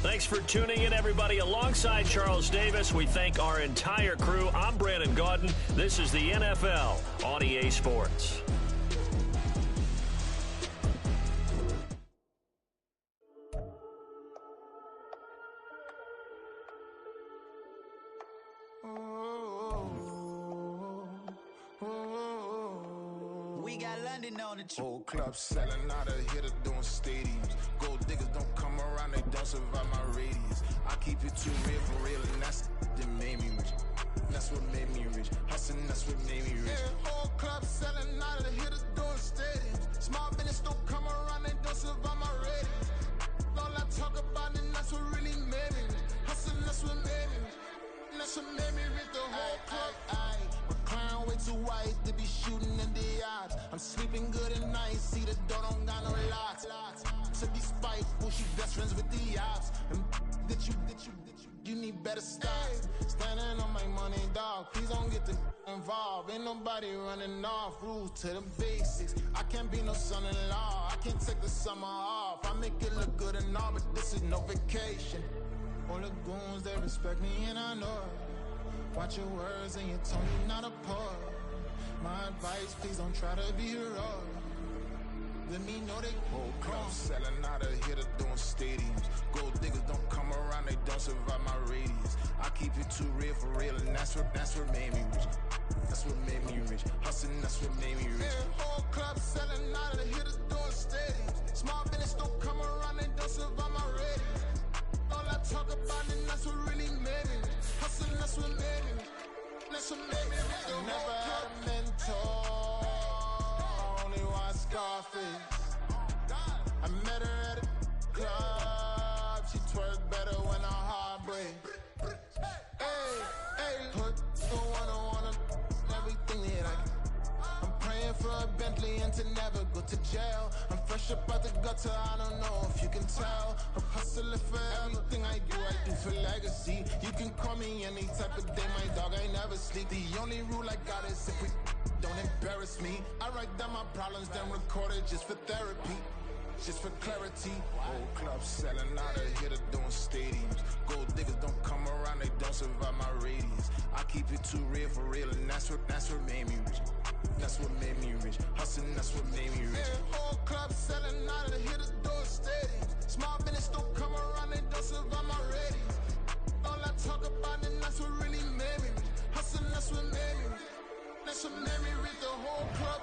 Speaker 2: Thanks for tuning in, everybody. Alongside Charles Davis, we thank our entire crew. I'm Brandon Gaudin. This is the NFL on EA Sports.
Speaker 1: We got London on the
Speaker 9: Whole club selling out of hitter doing stadiums. Gold diggers don't come around, they don't survive my radius. I keep it too real for real, and that's that made me rich. That's what made me rich. Hustling, that's what made me rich. Yeah, whole club selling out of hitters doing stadiums. Small business don't come around, they don't survive my radius. All I talk about, and that's what really made me rich. Hustling, that's what made me rich. That's what made me rich. The whole club. McLaren way too white to be shooting in the odds. I'm sleeping good at night, see the door don't got no locks. To be spiteful, she best friends with the ops. And you need better stocks. Standing on my money, dog. Please don't get the involved. Ain't nobody running off. Rules to the basics. I can't be no son-in-law. I can't take the summer off. I make it look good and all, but this is no vacation. All the goons, they respect me and I know it. Watch your words and your tone, you're not a poet. My advice, please don't try to be heroic. Let me know they whole club selling out of hitter doing stadiums. Gold diggers don't come around, they don't survive my radius. I keep it too real for real, and that's what made me rich. That's what made me rich. Hustling, that's what made me rich. Yeah, whole club selling out of the hitters doing stadiums. Small business don't come around, they don't survive my radius. All I talk about, and that's what really made me rich. Hustling, that's what made me rich. That's what made me rich. I never had a mentor. Only one Scarface. I met her at a club. She twerked better when her heart breaks. Hey, put the one on everything that I can. I'm praying for a Bentley and to never go to jail. I'm fresh up out the gutter, I don't know if you can tell. I'm hustling for everything I do for legacy. You can call me any type of day, my dog, I never sleep. The only rule I got is if we don't embarrass me. I write down my problems, then record it just for therapy. Just for clarity, whole club selling out of here to doing stadiums. Gold diggers don't come around, they don't survive my radius. I keep it too real for real, and that's what made me rich. That's what made me rich. Hustling, that's what made me rich. Yeah, whole club selling out of here to doing stadiums. Small business don't come around, they don't survive my radius. All I talk about, and that's what really made me rich. Hustling, that's what made me rich. That's what made me rich. The whole club.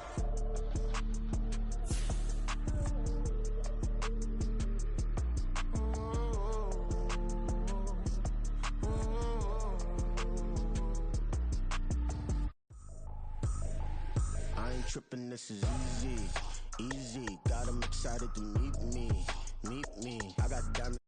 Speaker 1: Trippin', this is easy, easy. Got 'em excited to meet me. I got diamonds.